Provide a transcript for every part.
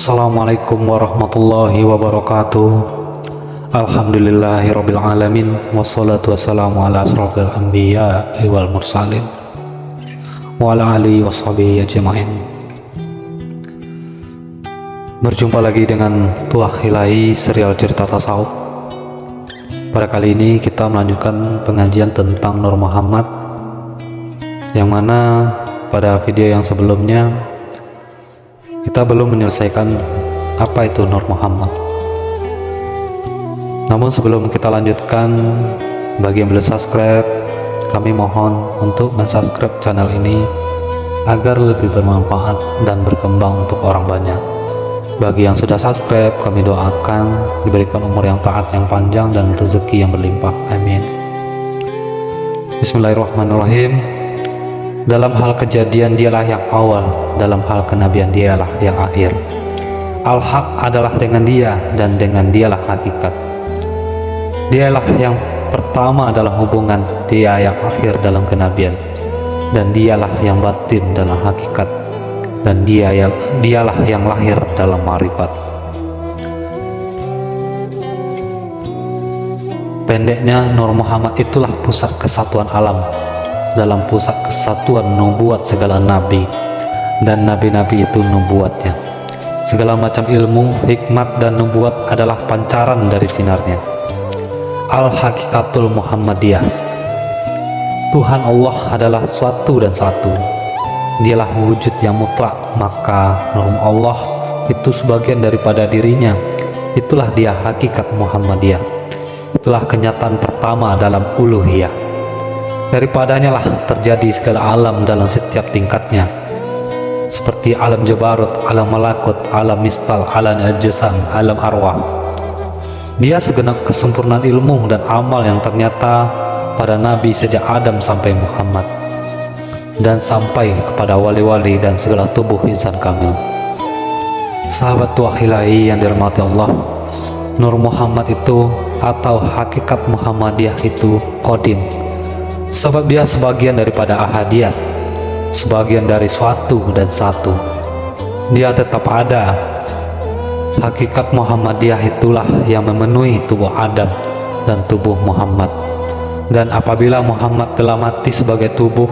Assalamualaikum warahmatullahi wabarakatuh. Alhamdulillahirabbil alamin wassalatu wassalamu ala asrofil anbiya wal mursalin wa ala alihi washabihi ajmain. Berjumpa lagi dengan Tuah Ilahi serial cerita tasawuf. Pada kali ini kita melanjutkan pengajian tentang Nur Muhammad, yang mana pada video yang sebelumnya kita belum menyelesaikan apa itu Nur Muhammad. Namun sebelum kita lanjutkan, bagi yang belum subscribe, kami mohon untuk mensubscribe channel ini agar lebih bermanfaat dan berkembang untuk orang banyak. Bagi yang sudah subscribe, kami doakan diberikan umur yang taat, yang panjang, dan rezeki yang berlimpah. Amin. Bismillahirrahmanirrahim. Dalam hal kejadian dialah yang awal, dalam hal kenabian dialah yang akhir. Al-Haq adalah dengan dia, dan dengan dialah hakikat. Dialah yang pertama dalam hubungan, dia yang akhir dalam kenabian, dan dialah yang batin dalam hakikat, dan dialah yang lahir dalam ma'rifat. Pendeknya, Nur Muhammad itulah pusat kesatuan alam, dalam pusat kesatuan nubuat segala nabi, dan nabi-nabi itu nubuatnya. Segala macam ilmu, hikmat, dan nubuat adalah pancaran dari sinarnya. Al-Hakikatul Muhammadiyah. Tuhan Allah adalah suatu dan satu. Dialah wujud yang mutlak, maka Nur Allah itu sebagian daripada dirinya. Itulah dia hakikat Muhammadiyah. Itulah kenyataan pertama dalam uluhiyah. Daripadanya lah terjadi segala alam dalam setiap tingkatnya, seperti alam jabarut, alam malakut, alam mistal, alam ajsam, alam arwah. Dia segenap kesempurnaan ilmu dan amal yang ternyata pada nabi sejak Adam sampai Muhammad, dan sampai kepada wali-wali dan segala tubuh insan kamil. Sahabat Tuah Ilahi yang dirahmati Allah, Nur Muhammad itu atau hakikat Muhammadiyah itu qadim, sebab dia sebagian daripada ahadiyat, sebagian dari suatu dan satu. Dia tetap ada. Hakikat Muhammadiyah itulah yang memenuhi tubuh Adam dan tubuh Muhammad. Dan apabila Muhammad telah mati sebagai tubuh,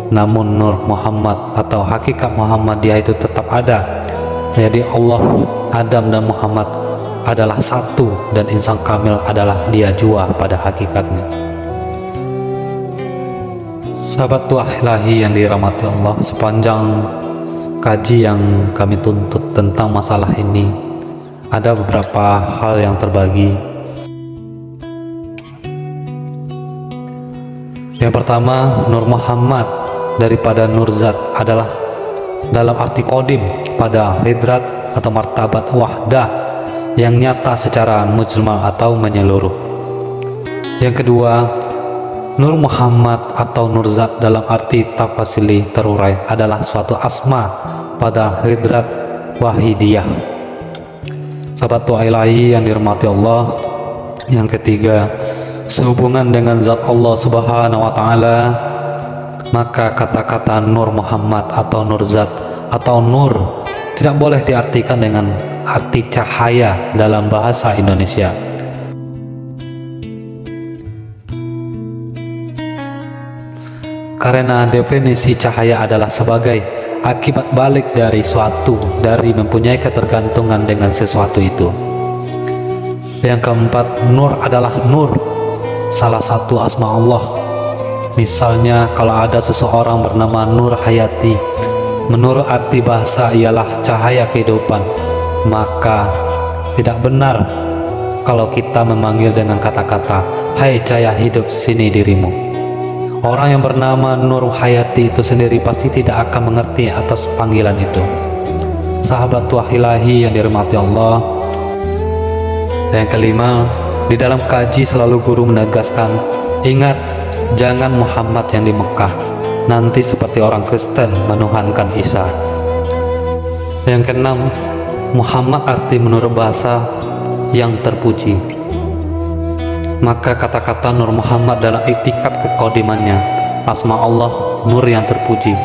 namun Nur Muhammad atau hakikat Muhammadiyah itu tetap ada. Jadi Allah, Adam, dan Muhammad adalah satu, dan insan kamil adalah dia jua pada hakikatnya. Sahabat Tuah Ilahi yang dirahmati Allah, sepanjang kaji yang kami tuntut tentang masalah ini, ada beberapa hal yang terbagi. Yang pertama, Nur Muhammad daripada Nurzat adalah dalam arti qadim pada hidrat atau martabat wahdah yang nyata secara mujmal atau menyeluruh. Yang kedua, Nur Muhammad atau Nurzat dalam arti tafasili terurai adalah suatu asma pada hidrat wahidiyah. Sahabat Tuah Ilahi yang dirahmati Allah, yang ketiga, sehubungan dengan zat Allah Subhanahu wa Ta'ala, maka kata-kata Nur Muhammad atau Nurzat atau Nur tidak boleh diartikan dengan arti cahaya dalam bahasa Indonesia. Karena definisi cahaya adalah sebagai akibat balik dari suatu, dari mempunyai ketergantungan dengan sesuatu itu. Yang keempat, Nur adalah Nur, salah satu asma Allah. Misalnya kalau ada seseorang bernama Nur Hayati, menurut arti bahasa ialah cahaya kehidupan, maka tidak benar kalau kita memanggil dengan kata-kata, "Hai cahaya hidup, sini dirimu." Orang yang bernama Nur Hayati itu sendiri pasti tidak akan mengerti atas panggilan itu. Sahabat Tuah Ilahi yang dirahmati Allah. Yang kelima, di dalam kaji selalu guru menegaskan, ingat, jangan Muhammad yang di Mekah, nanti seperti orang Kristen menuhankan Isa. Yang keenam, Muhammad arti menurut bahasa yang terpuji. Maka kata-kata Nur Muhammad dalam itikat kekodimannya, asma Allah, Nur yang terpuji,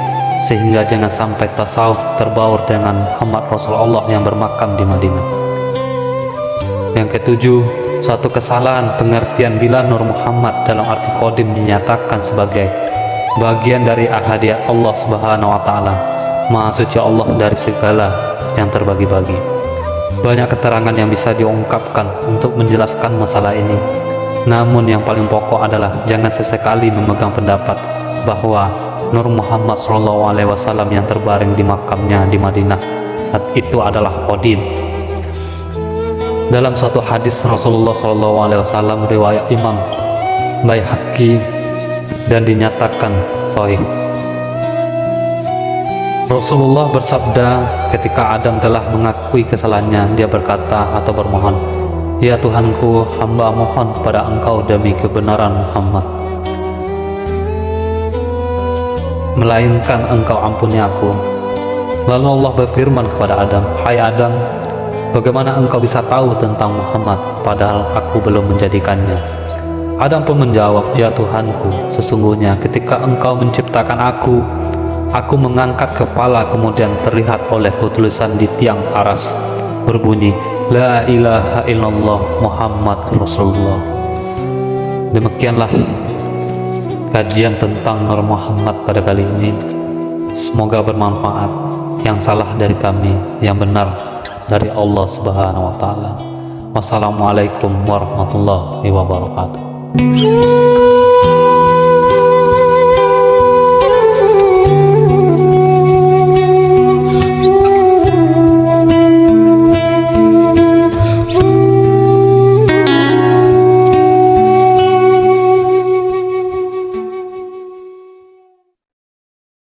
sehingga jangan sampai tasawuf terbaur dengan Muhammad Rasulullah yang bermakam di Madinah. Yang ketujuh, suatu kesalahan pengertian bila Nur Muhammad dalam arti qadim dinyatakan sebagai bagian dari ahadiyat Allah Subhanahu wa Ta'ala, Maha Suci Allah dari segala yang terbagi-bagi. Banyak keterangan yang bisa diungkapkan untuk menjelaskan masalah ini, namun yang paling pokok adalah jangan sesekali memegang pendapat bahwa Nur Muhammad SAW yang terbaring di makamnya di Madinah itu adalah qadim. Dalam satu hadis Rasulullah SAW riwayat Imam Baihaqi dan dinyatakan sahih, Rasulullah bersabda ketika Adam telah mengakui kesalahannya, dia berkata atau bermohon, "Ya Tuhanku, hamba mohon kepada Engkau demi kebenaran Muhammad, melainkan Engkau ampuni aku." Lalu Allah berfirman kepada Adam, "Hai Adam, bagaimana engkau bisa tahu tentang Muhammad padahal aku belum menjadikannya?" Adam pun menjawab, "Ya Tuhanku, sesungguhnya ketika Engkau menciptakan aku mengangkat kepala, kemudian terlihat olehku tulisan di tiang aras berbunyi, La ilaha illallah Muhammad Rasulullah." Demikianlah kajian tentang Nur Muhammad pada kali ini. Semoga bermanfaat. Yang salah dari kami, yang benar dari Allah Subhanahu wa Ta'ala. Wassalamualaikum warahmatullahi wabarakatuh.